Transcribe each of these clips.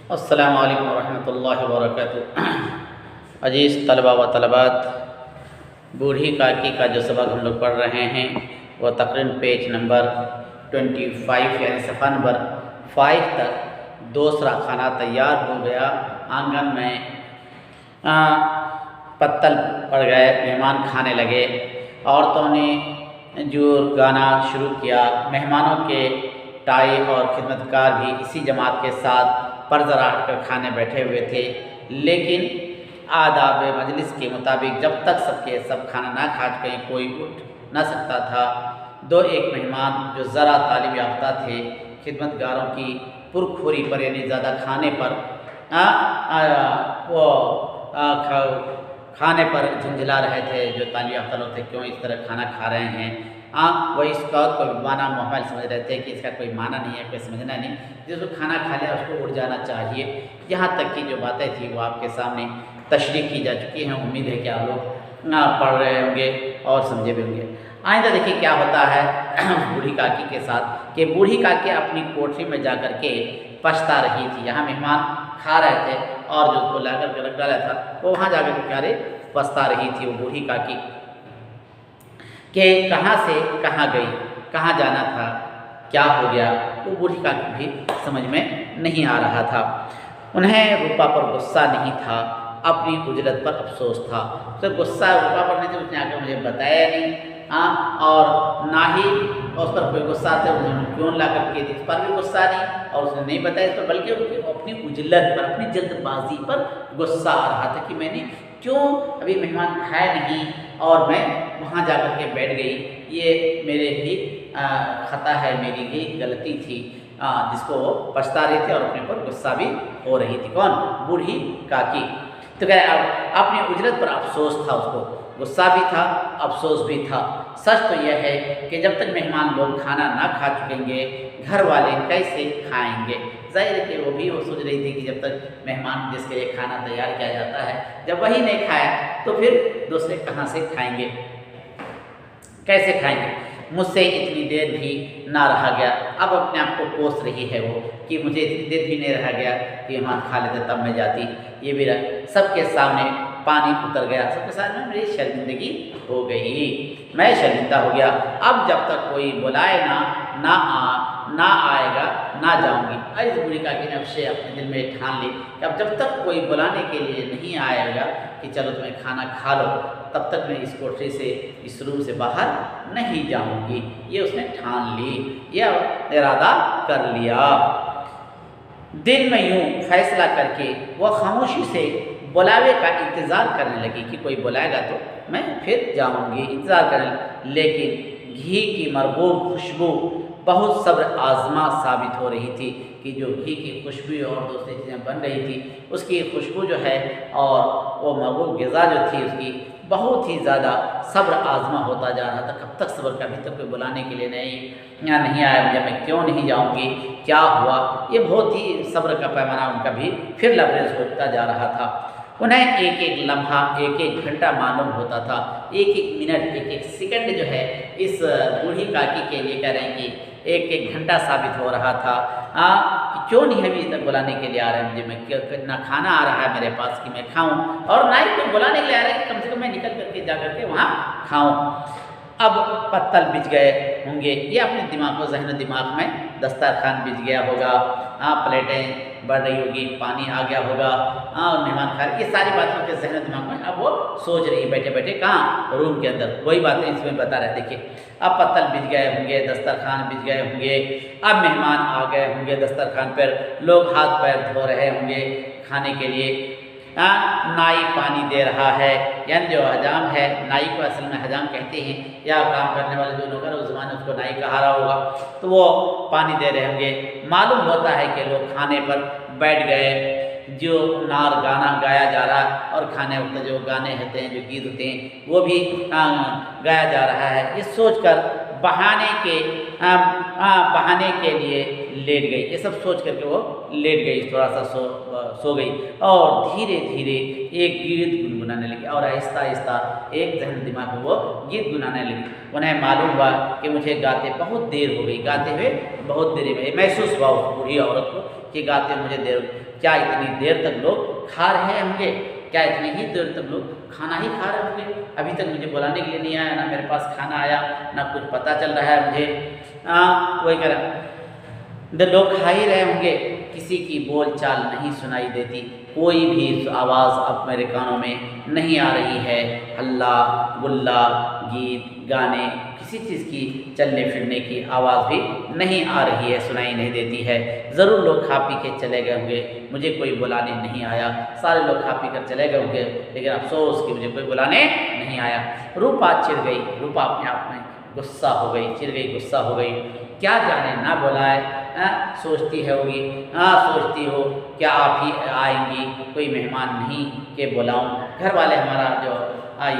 अस्सलामु अलैकुम वरहमतुल्लाहि वबरकातुहू। अजीज़ तलबा व तलबात, बूढ़ी काकी का जो सबक हम लोग पढ़ रहे हैं वह तकरीबन पेज नंबर 25 यानी सफ़ा नंबर 5 तक दूसरा खाना तैयार हो गया। आंगन में पत्तल पड़ गए, मेहमान खाने लगे। औरतों ने जो गाना शुरू किया, मेहमानों के टाई और खिदमतकार भी इसी जमात के साथ पर्दा हट कर खाने बैठे हुए थे। लेकिन आदाब मजलिस के मुताबिक जब तक सबके सब खाना ना खा चुके कोई उठ ना सकता था। दो एक मेहमान जो ज़रा तालिब याफ्ता थे, खिदमतगारों की पुरखोरी पर यानी ज़्यादा खाने पर खाने पर झुंझला रहे थे। जो तालिब याफ्ता लोग थे, क्यों इस तरह खाना खा रहे हैं। वह इस बात को माना मोहम्मद समझ रहे थे कि इसका कोई माना नहीं है, कोई समझना नहीं, जिसको खाना खा लिया उसको उड़ जाना चाहिए। यहाँ तक की जो बातें थी वो आपके सामने तशरीह की जा चुकी हैं। उम्मीद है कि आप लोग पढ़ रहे होंगे और समझे भी होंगे। आइंदा देखिए क्या होता है बूढ़ी काकी के साथ कि बूढ़ी काकी अपनी कोठरी में जा कर के पछता रही थी। यहाँ मेहमान खा रहे थे और जो उसको ला कर के रख डाला था वो वहाँ जा कर के पछता रही थी वो बूढ़ी काकी कि कहाँ से कहाँ गई, कहाँ जाना था, क्या हो गया। वो बूढ़ी काकी भी समझ में नहीं आ रहा था। उन्हें रूपा पर गुस्सा नहीं था, अपनी उजरत पर अफसोस था। तो गुस्सा रूपा पर नहीं था, उसने आकर मुझे बताया नहीं। और ना ही उस पर कोई गुस्सा था, उन्होंने क्यों ला करके इस पर भी गुस्सा नहीं और उसने नहीं बताया इस पर, बल्कि उसकी अपनी उजलत पर, अपनी जल्दबाजी पर गुस्सा आ रहा था कि मैंने क्यों अभी मेहमान खाए नहीं और मैं वहाँ जा कर के बैठ गई। ये मेरे ही ख़ता है, मेरी ही गलती थी, जिसको वो पछता रही थी और अपने पर गुस्सा भी हो रही थी। कौन? बूढ़ी काकी। तो कह अपनी उजरत पर अफसोस था, उसको गुस्सा भी था, अफसोस भी था। सच तो यह है कि जब तक मेहमान लोग खाना ना खा चुकेंगे घर वाले कैसे खाएंगे। जाहिर है कि वो सोच रही थी कि जब तक मेहमान जिसके लिए खाना तैयार किया जाता है जब वही नहीं खाया तो फिर दूसरे कहाँ से खाएंगे, कैसे खाएंगे। मुझसे इतनी देर भी ना रहा गया। अब अपने आप को कोस रही है वो कि मुझे इतनी देर भी नहीं रहा गया कि मेहमान खा लेते तब मैं जाती। ये भी सबके सामने पानी उतर गया, सबके सामने मेरी शर्मिंदगी हो गई, मैं शर्मिंदा हो गया। अब जब तक कोई बुलाए ना आएगा ना जाऊंगी। इस बूढ़ी काकी ने अवश्य अपने दिल में ठान ली कि अब जब तक कोई बुलाने के लिए नहीं आएगा कि चलो तुम्हें खाना खा लो, तब तक मैं इस कोठरी से, इस रूम से बाहर नहीं जाऊंगी। ये उसने ठान ली, यह इरादा कर लिया। दिल में यूं फैसला करके वह खामोशी से बुलावे का इंतज़ार करने लगी कि कोई बुलाएगा तो मैं फिर जाऊंगी, इंतज़ार करने। लेकिन घी की मरगूब खुशबू बहुत सब्र आज़मा साबित हो रही थी कि जो घी की खुशबू और दूसरी चीज़ें बन रही थी उसकी खुशबू जो है और वो मरगूब ग़िज़ा जो थी उसकी बहुत ही ज़्यादा सब्र आज़मा होता जा रहा था। कब तक सब्र, कभी तक कोई बुलाने के लिए नहीं आया, मुझे मैं क्यों नहीं जाऊंगी, क्या हुआ। ये बहुत ही सब्र का पैमाना उनका भी फिर लबरेज होता जा रहा था। उन्हें एक एक लम्हा, एक एक घंटा मालूम होता था, एक एक मिनट, एक एक सेकंड जो है इस बूढ़ी काकी के लिए कह रहे हैं कि एक एक घंटा साबित हो रहा था कि क्यों नहीं अभी तक बुलाने के लिए आ रहे हैं मुझे, मैं ना खाना आ रहा है मेरे पास कि मैं खाऊं और ना ही कोई बुलाने के लिए आ रहा है कि कम से कम मैं निकल करके जा करके वहाँ खाऊं। अब पत्तल बिछ गए होंगे, ये अपने दिमाग को, जहन दिमाग में दस्तरखान बिछ गया होगा, प्लेटें बढ़ रही होगी, पानी आ गया होगा, मेहमान खा, ये सारी बातें उनके जहन दिमाग में अब वो सोच रही है बैठे बैठे कहाँ, रूम के अंदर। वही बातें इसमें बता रहे। देखिए अब पत्तल बिछ गए होंगे, दस्तरखान बिछ गए होंगे, अब मेहमान आ गए होंगे दस्तरखान पर, लोग हाथ पैर धो रहे होंगे खाने के लिए। नाई पानी दे रहा है, यानी जो हजाम है, नाई को असल में हजाम कहते हैं, या काम करने वाले जो लोग हैं उस ज़माने उसको नाई कहा रहा होगा, तो वो पानी दे रहे होंगे। मालूम होता है कि लोग खाने पर बैठ गए, जो नार गाना गाया जा रहा और खाने वक्त जो गाने होते हैं, जो गीत होते हैं वो भी गाया जा रहा है। ये सोचकर बहाने के लिए लेट गई। ये सब सोच करके वो लेट गई, थोड़ा सा सो गई और धीरे धीरे एक गीत गुनगुनाने लगी और आहिस्ता आहिस्ता एक जहन दिमाग में वो गीत गुनाने लगी। उन्हें मालूम हुआ कि मुझे गाते बहुत देर हो गई, गाते हुए बहुत देर में महसूस हुआ उस बूढ़ी औरत को कि गाते मुझे देर हो गई। क्या इतनी देर तक लोग खा रहे होंगे, क्या इतनी ही देर तक लोग खाना ही खा रहे होंगे, अभी तक मुझे बुलाने के लिए नहीं आया, ना मेरे पास खाना आया, ना कुछ पता चल रहा है मुझे। वही कह रहा, लोग खा ही रहे होंगे, किसी की बोल चाल नहीं सुनाई देती, कोई भी आवाज़ अब मेरे कानों में नहीं आ रही है, हल्ला गुल्ला गीत गाने किसी चीज़ की चलने फिरने की आवाज़ भी नहीं आ रही है, सुनाई नहीं देती है। ज़रूर लोग खा पी के चले गए होंगे, मुझे कोई बुलाने नहीं आया। सारे लोग खा पी कर चले गए होंगे, लेकिन अफसोस कि मुझे कोई बुलाने नहीं आया। रूपा चिढ़ गई, रूपा अपने आप में गुस्सा हो गई, चिढ़ गई, गुस्सा हो गई। क्या जाने ना बुलाए, सोचती है होगी, सोचती हो क्या आप ही आएंगी, कोई मेहमान नहीं कि बुलाऊं। घर वाले हमारा जो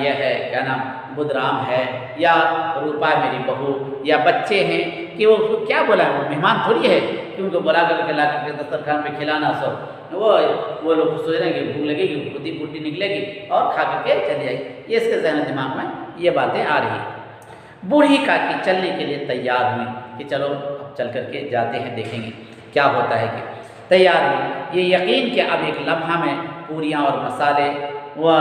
यह है क्या नाम बुधराम है या रूपा मेरी बहू या बच्चे हैं कि वो उसको क्या बुलाए, वो मेहमान थोड़ी है कि उनको बुला कर ला करके दस्तरखान पे खिलाना सब। वो लोग सोच रहे हैं कि भूख लगेगी, खुद ही बूटी निकलेगी और खा करके चली जाएगी। ये इसके जहन दिमाग में ये बातें आ रही है। बूढ़ी काकी चलने के लिए तैयार हुई कि चलो अब चल करके जाते हैं, देखेंगे क्या होता है। कि तैयार हुई, ये यकीन कि अब एक लम्हा में पूरियाँ और मसाले व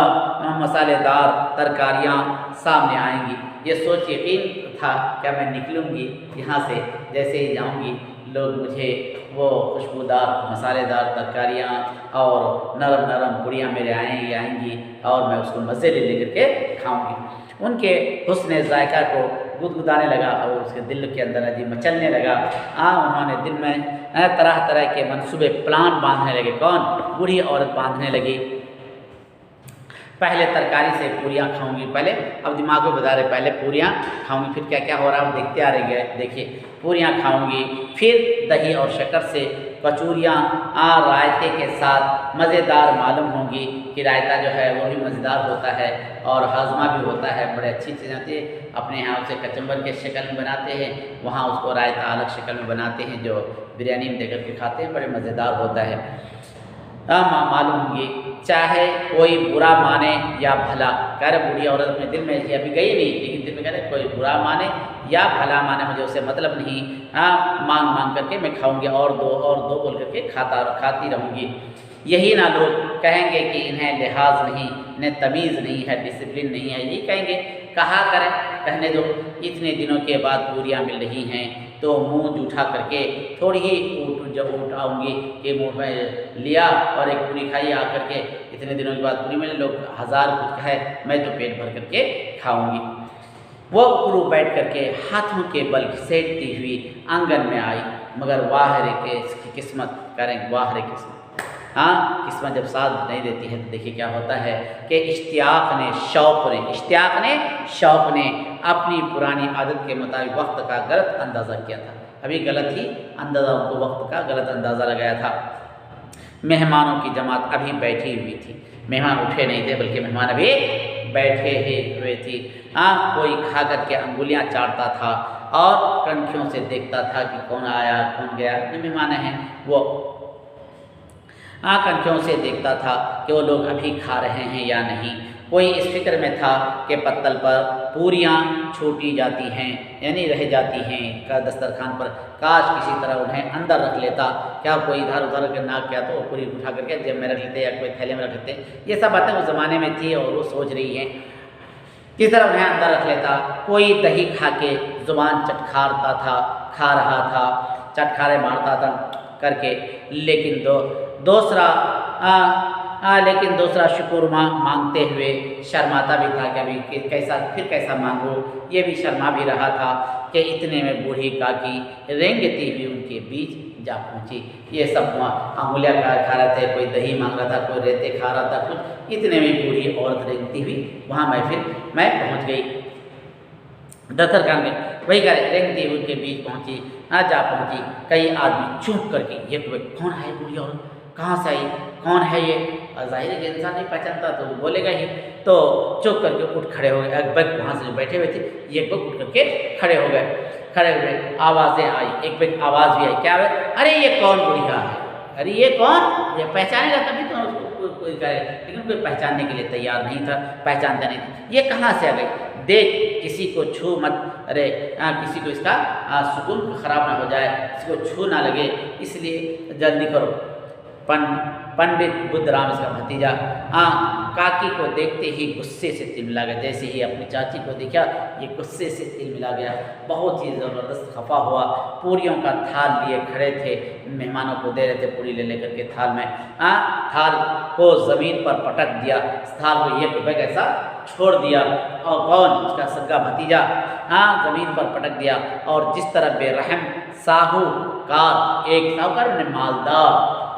मसालेदार तरकारियाँ सामने आएंगी। ये सोच यकीन था क्या मैं निकलूँगी यहाँ से, जैसे ही जाऊँगी लोग मुझे वो खुशबूदार मसालेदार तरकारियाँ और नरम नरम पूरियाँ मेरे आएंगी और मैं उसको मज़े ले लेकर के खाऊँगी। उनके हुस्न ज़ायक़ा को गुदगुदाने लगा और उसके दिल के अंदर अजीब मचलने लगा। उन्होंने दिल में तरह तरह के मंसूबे प्लान बांधने लगे। कौन? बूढ़ी औरत बांधने लगी। पहले तरकारी से पूरियाँ खाऊंगी, पहले अब दिमाग में बता रहे पहले पूरियाँ खाऊंगी, फिर क्या क्या हो रहा है देखते आ रही है। देखिए पूरियाँ खाऊंगी, फिर दही और शक्कर से कचौरियाँ रायते के साथ मज़ेदार मालूम होंगी कि रायता जो है वो भी मज़ेदार होता है और हाजमा भी होता है, बड़े अच्छी चीज़ें होती है। अपने यहाँ उसे कचम्बर के शक्ल में बनाते हैं, वहाँ उसको रायता अलग शक्ल में बनाते हैं जो बिरयानी में देकर के खाते हैं, बड़े मज़ेदार होता है। मालूम होंगी, चाहे कोई बुरा माने या भला। कह रहे बूढ़ी औरत अपने दिल में ये अभी गई नहीं, लेकिन दिल में कह रहे कोई बुरा माने या भला माने, मुझे उससे मतलब नहीं। मांग मांग करके मैं खाऊंगी और दो बोल करके खाती रहूँगी। यही ना लोग कहेंगे कि इन्हें लिहाज नहीं, इन्हें तमीज़ नहीं है, डिसिप्लिन नहीं है, यही कहेंगे। कहा करें, कहने दो, इतने दिनों के बाद पूरियाँ मिल रही हैं तो मुंह जूठा करके थोड़ी ही जब उठाऊँगी कि मुँह में लिया और एक पूरी खाई आकर के, इतने दिनों के बाद पूरी में लोग हज़ार कुछ कहे, मैं तो पेट भर करके खाऊँगी। वो गुरु बैठ करके हाथों के बल घसीटती हुई आंगन में आई, मगर वाह रे के इसकी किस्मत, करें वाह रे किस्मत। किस्मत जब साथ नहीं देती है तो देखिए क्या होता है कि इश्तियाक ने शौक ने अपनी पुरानी आदत के मुताबिक वक्त का गलत अंदाज़ा किया था। अभी गलत ही अंदाज़ा, उनको वक्त का गलत अंदाज़ा लगाया था। मेहमानों की जमात अभी बैठी हुई थी, मेहमान उठे नहीं थे बल्कि मेहमान अभी बैठे ही हुए थी। कोई खा करके अंगुलियाँ चाटता था और कनखियों से देखता था कि कौन आया कौन गया। जो मेहमान हैं वो कनखियों से देखता था कि वो लोग अभी खा रहे हैं या नहीं। कोई इस फिक्र में था कि पत्तल पर पूरियाँ छूटी जाती हैं, यानी रह जाती हैं का दस्तरखान पर, काश किसी तरह उन्हें अंदर रख लेता। क्या कोई इधर उधर के ना क्या तो पूरी उठा करके जेब में रख लेते या कोई थैले में रख लेते। ये सब बातें उस ज़माने में थी और वो सोच रही हैं किस तरह उन्हें अंदर रख लेता। कोई दही खा के ज़ुबान चटखारता था, खा रहा था, चटखारे मारता था करके, लेकिन दूसरा शुक्र मांगते हुए शर्माता भी था कि अभी कैसा मांगो। ये भी शर्मा भी रहा था कि इतने में बूढ़ी काकी रेंगती हुई उनके बीच जा पहुँची। ये सब अंगुलियाँ खा रहे थे, कोई दही मांग रहा था, कोई रेते खा रहा था, कुछ इतने में बूढ़ी औरत रेंगती हुई वहाँ मैं पहुँच गई दस्तरखान में। वही कह रहे रेंगती हुई उनके बीच पहुँची, जा पहुँची। कई आदमी चुप करके ये कौन है बूढ़ी औरत, कहाँ से आई, कौन है ये? ज़ाहिर है कि इंसान नहीं पहचानता तो वो बोलेगा ही। तो चुप करके उठ खड़े हो गए। एक वक्त वहाँ से जो बैठे हुए थे ये एक वक्त उठ करके खड़े हुए। आवाज़ें आई, एक वक्त आवाज़ भी आई, क्या है? अरे ये कौन बुढ़िया है, अरे ये कौन, ये पहचानेगा तभी तो कोई करे, लेकिन कोई पहचानने के लिए तैयार नहीं था, पहचानता नहीं था। ये कहाँ से आ गई? देख किसी को छू मत, अरे किसी को इसका सुकून खराब ना हो जाए, किसी को छू ना लगे, इसलिए जल्दी करो। पंडित बुद्धराम इसका भतीजा काकी को देखते ही गुस्से से तिलमिला गया। जैसे ही अपनी चाची को देखा, ये गुस्से से तिलमिला गया, बहुत ही ज़बरदस्त खफा हुआ। पूरियों का थाल लिए खड़े थे, मेहमानों को दे रहे थे पूरी ले लेकर के थाल में। थाल को ज़मीन पर पटक दिया, थाल को एक बैग ऐसा छोड़ दिया। और कौन? उसका सगा भतीजा ज़मीन पर पटक दिया। और जिस तरह बेरहम साहूकार, एक साहूकार ने मालदार,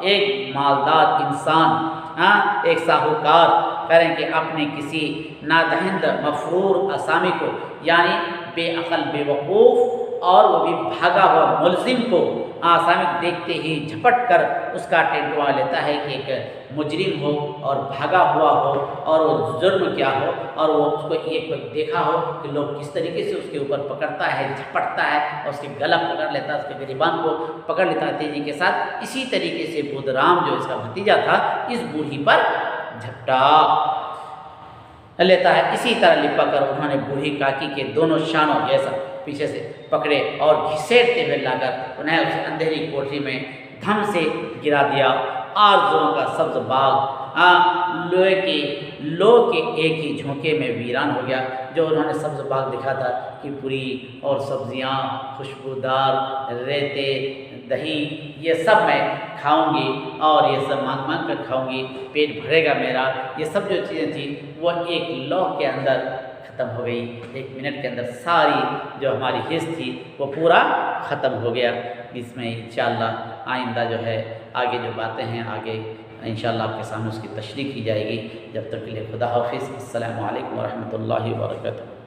एक मालदार इंसान एक साहूकार करें कि अपने किसी नादहिंद मफरूर असामी को, यानी बेअकल बेवकूफ़ और वो भी भागा हुआ मुलजिम को आसामी देखते ही झपट कर उसका टेंटवा लेता है कि एक मुजरिम हो और भागा हुआ हो और वो जुर्म क्या हो, और वो उसको एक बार देखा हो कि लोग किस तरीके से उसके ऊपर पकड़ता है, झपटता है और उसके गला पकड़ लेता है, उसके गिरीबान को पकड़ लेता है तेजी के साथ। इसी तरीके से बुद्धराम जो इसका भतीजा था, इस बूढ़ी पर झपटा लेता है। इसी तरह लिपा कर उन्होंने बूढ़ी काकी के दोनों शानों जैसा पीछे से पकड़े और घिसेटते हुए लाकर उन्हें उस अंधेरी कोठरी में धम से गिरा दिया। आरज़ुओं का सब्ज बाग लोहे के एक ही झोंके में वीरान हो गया। जो उन्होंने सब्ज बाग दिखा था कि पूरी और सब्जियां खुशबूदार, रेते, दही, ये सब मैं खाऊंगी और ये सब मांग मांग कर खाऊंगी, पेट भरेगा मेरा, ये सब जो चीज़ें थी वो एक लौह के अंदर ख़त्म हो गई। 1 मिनट के अंदर सारी जो हमारी हिस्स थी वो पूरा ख़त्म हो गया। इसमें इंशाअल्लाह आइंदा जो है आगे जो बातें हैं, आगे इंशाअल्लाह आपके सामने उसकी तशरीह की जाएगी। जब तक के लिए खुदा हाफिज़। अस्सलामु अलैकुम व रहमतुल्लाहि व बरकातहू।